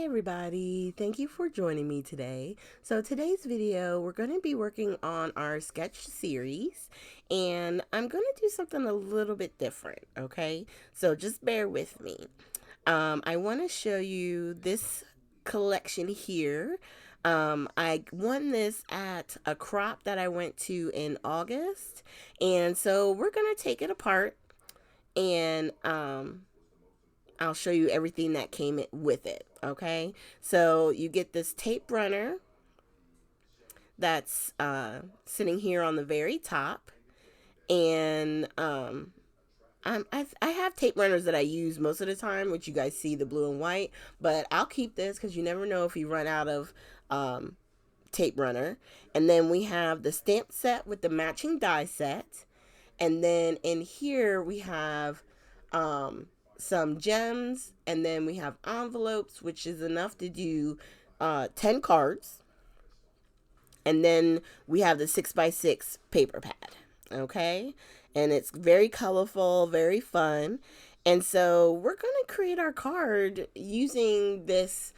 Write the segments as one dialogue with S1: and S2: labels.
S1: Hi everybody, thank you for joining me today. So today's video, we're going to be working on our sketch series and I'm going to do something a little bit different, okay? So just bear with me. I want to show you this collection here. I won this at a crop that I went to in August, and so we're going to take it apart and I'll show you everything that came with it. Okay, so you get this tape runner that's sitting here on the very top, and I have tape runners that I use most of the time, which you guys see the blue and white, but I'll keep this because you never know if you run out of tape runner. And then we have the stamp set with the matching die set, and then in here we have some gems, and then we have envelopes, which is enough to do 10 cards. And then we have the 6x6 paper pad, okay? And it's very colorful, very fun. And so we're going to create our card using this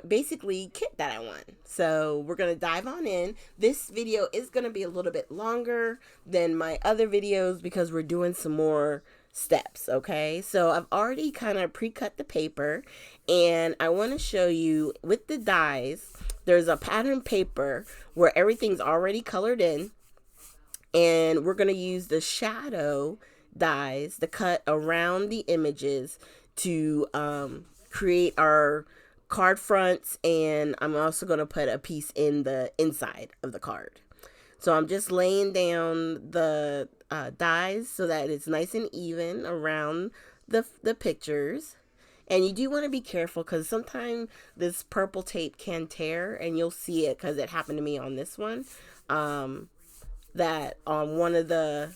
S1: basically kit that I won. So we're going to dive on in. This video is going to be a little bit longer than my other videos because we're doing some more steps, okay? So I've already kind of pre-cut the paper, and I want to show you with the dies. There's a pattern paper where everything's already colored in, and we're going to use the shadow dies to cut around the images to create our card fronts, and I'm also going to put a piece in the inside of the card. So I'm just laying down the dies so that it's nice and even around the pictures. And you do want to be careful because sometimes this purple tape can tear, and you'll see it because it happened to me on this one. That on one of the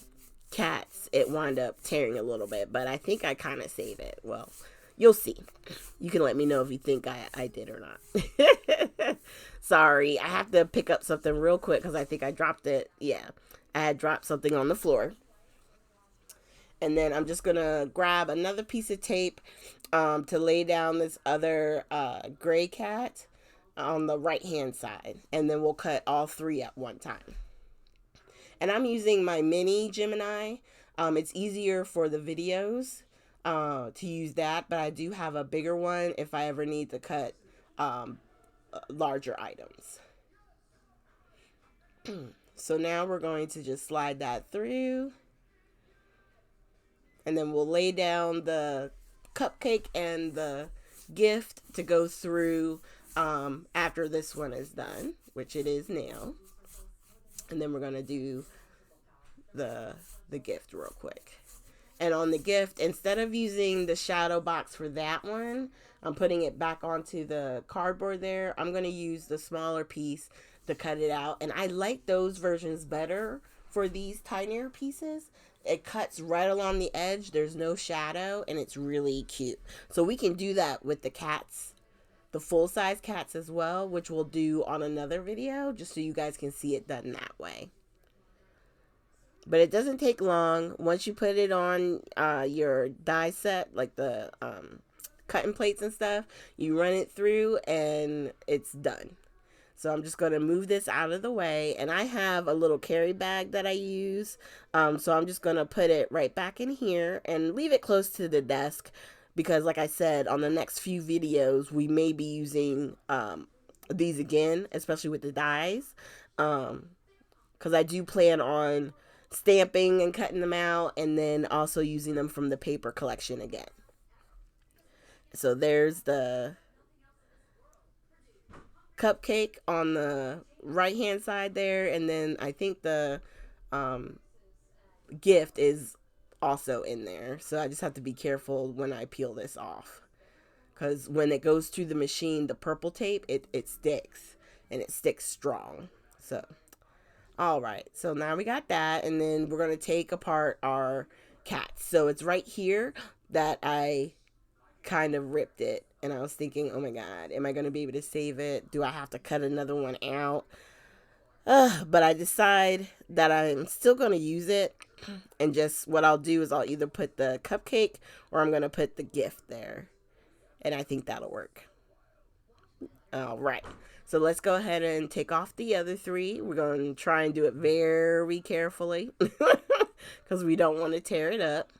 S1: cats, it wound up tearing a little bit, but I think I kind of saved it. Well, you'll see. You can let me know if you think I did or not. Sorry, I have to pick up something real quick because I think I dropped it. Yeah, I had dropped something on the floor. And then I'm just going to grab another piece of tape to lay down this other gray cat on the right hand side. And then we'll cut all three at one time. And I'm using my mini Gemini. It's easier for the videos to use that, but I do have a bigger one if I ever need to cut larger items. So now we're going to just slide that through, and then we'll lay down the cupcake and the gift to go through after this one is done, which it is now. And then we're going to do the gift real quick. And on the gift, instead of using the shadow box for that one, I'm putting it back onto the cardboard there. I'm going to use the smaller piece to cut it out. And I like those versions better for these tinier pieces. It cuts right along the edge. There's no shadow, and it's really cute. So we can do that with the cats, the full-size cats as well, which we'll do on another video, just so you guys can see it done that way. But it doesn't take long. Once you put it on your die set, like the cutting plates and stuff, you run it through and it's done. So I'm just going to move this out of the way. And I have a little carry bag that I use. So I'm just going to put it right back in here and leave it close to the desk. Because like I said, on the next few videos, we may be using these again, especially with the dies. Because I do plan on stamping and cutting them out, and then also using them from the paper collection again. So there's the cupcake on the right hand side there, and then I think the gift is also in there. So I just have to be careful when I peel this off, because when it goes through the machine, the purple tape, it sticks, and it sticks strong. So all right, so now we got that, and then we're going to take apart our cats. So it's right here that I kind of ripped it, and I was thinking, oh my god, am I going to be able to save it? Do I have to cut another one out? But I decide that I'm still going to use it, and just what I'll do is I'll either put the cupcake or I'm going to put the gift there, and I think that'll work. All right. So let's go ahead and take off the other three. We're going to try and do it very carefully because we don't want to tear it up.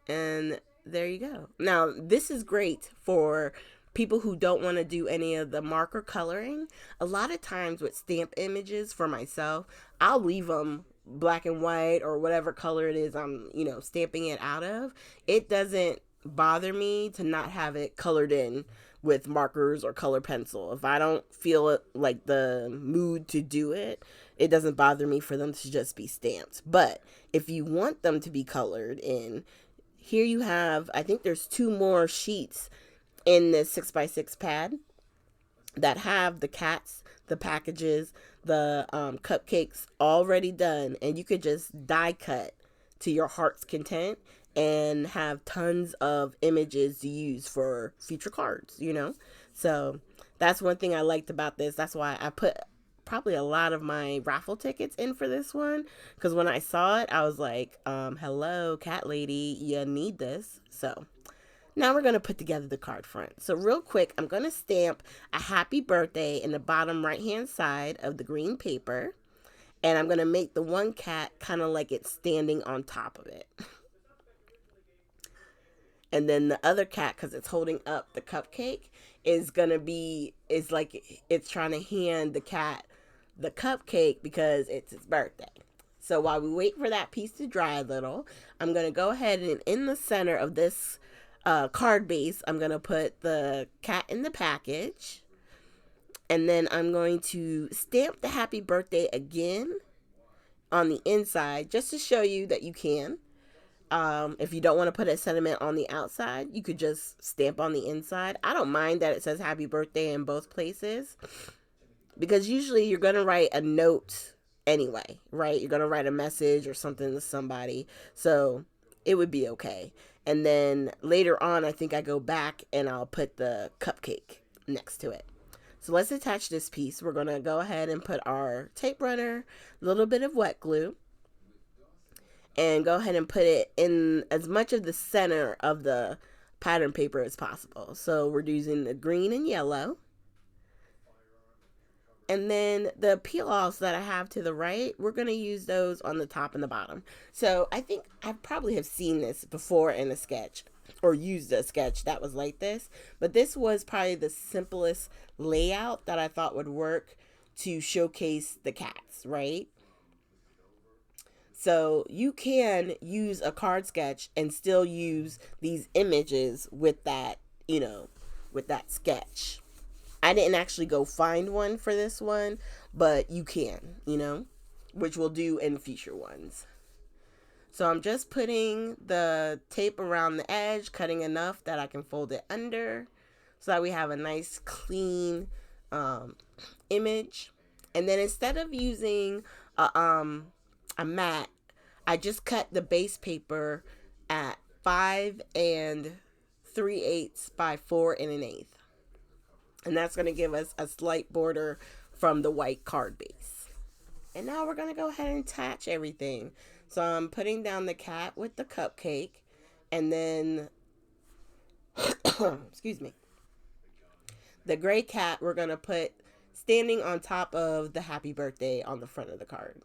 S1: And there you go. Now, this is great for people who don't want to do any of the marker coloring. A lot of times with stamp images for myself, I'll leave them black and white or whatever color it is I'm, stamping it out of. It doesn't bother me to not have it colored in with markers or color pencil. If I don't feel it like the mood to do it, it doesn't bother me for them to just be stamped. But if you want them to be colored in, here you have, I think there's two more sheets in this 6x6 pad that have the cats, the packages, the cupcakes already done, and you could just die cut to your heart's content and have tons of images to use for future cards. So that's one thing I liked about this. That's why I put probably a lot of my raffle tickets in for this one, because when I saw it I was like, hello cat lady, you need this. So now we're going to put together the card front. So real quick, I'm going to stamp a happy birthday in the bottom right hand side of the green paper, and I'm going to make the one cat kind of like it's standing on top of it. And then the other cat, because it's holding up the cupcake, is like it's trying to hand the cat the cupcake because it's his birthday. So while we wait for that piece to dry a little, I'm going to go ahead and in the center of this card base, I'm going to put the cat in the package. And then I'm going to stamp the happy birthday again on the inside just to show you that you can. If you don't want to put a sentiment on the outside, you could just stamp on the inside. I don't mind that it says happy birthday in both places, because usually you're going to write a note anyway, right? You're going to write a message or something to somebody. So it would be okay. And then later on, I think I go back and I'll put the cupcake next to it. So let's attach this piece. We're going to go ahead and put our tape runner, a little bit of wet glue, and go ahead and put it in as much of the center of the pattern paper as possible. So we're using the green and yellow. And then the peel-offs that I have to the right, we're going to use those on the top and the bottom. So I think I probably have seen this before in a sketch, or used a sketch that was like this. But this was probably the simplest layout that I thought would work to showcase the cats, right? So you can use a card sketch and still use these images with that, with that sketch. I didn't actually go find one for this one, but you can, which we'll do in future ones. So I'm just putting the tape around the edge, cutting enough that I can fold it under so that we have a nice clean image. And then instead of using a mat, I just cut the base paper at 5 3/8 by 4 1/8. And that's going to give us a slight border from the white card base. And now we're going to go ahead and attach everything. So I'm putting down the cat with the cupcake, and then, excuse me, the gray cat we're going to put standing on top of the happy birthday on the front of the card.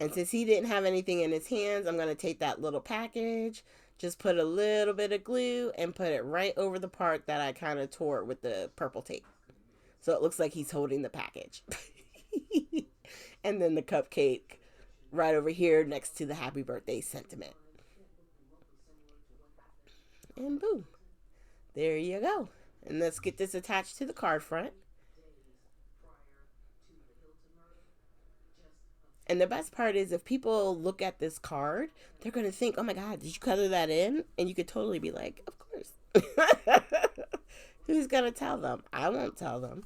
S1: And since he didn't have anything in his hands, I'm going to take that little package, just put a little bit of glue, and put it right over the part that I kind of tore with the purple tape. So it looks like he's holding the package. And then the cupcake right over here next to the happy birthday sentiment. And boom. There you go. And let's get this attached to the card front. And the best part is, if people look at this card, they're going to think, oh my God, did you color that in? And you could totally be like, of course. Who's going to tell them? I won't tell them.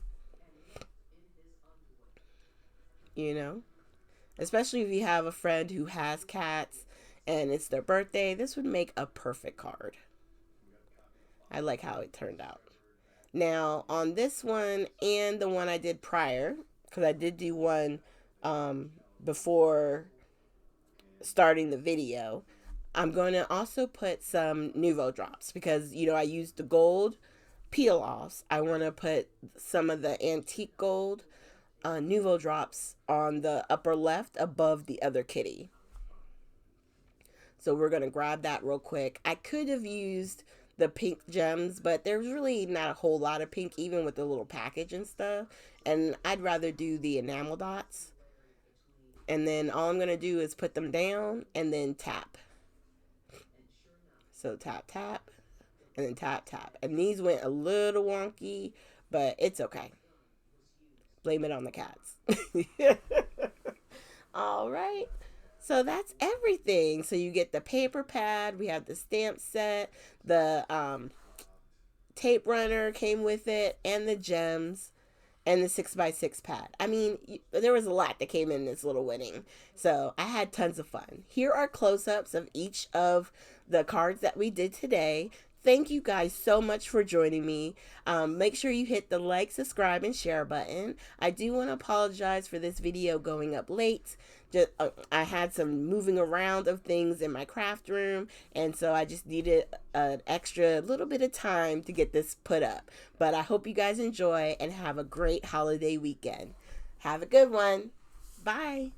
S1: Especially if you have a friend who has cats and it's their birthday, this would make a perfect card. I like how it turned out. Now, on this one and the one I did prior, because I did do one before starting the video, I'm going to also put some Nuvo drops because, you know, I used the gold peel offs. I want to put some of the antique gold Nuvo drops on the upper left above the other kitty. So we're going to grab that real quick. I could have used the pink gems, but there's really not a whole lot of pink, even with the little package and stuff. And I'd rather do the enamel dots. And then all I'm going to do is put them down and then tap. So tap, tap, and then tap, tap. And these went a little wonky, but it's okay. Blame it on the cats. All right. So that's everything. So you get the paper pad. We have the stamp set. The tape runner came with it, and the gems, and the 6x6 pad. I mean, there was a lot that came in this little winning. So I had tons of fun. Here are close-ups of each of the cards that we did today. Thank you guys so much for joining me. Make sure you hit the like, subscribe, and share button. I do want to apologize for this video going up late. I had some moving around of things in my craft room, and so I just needed an extra little bit of time to get this put up. But I hope you guys enjoy and have a great holiday weekend. Have a good one. Bye.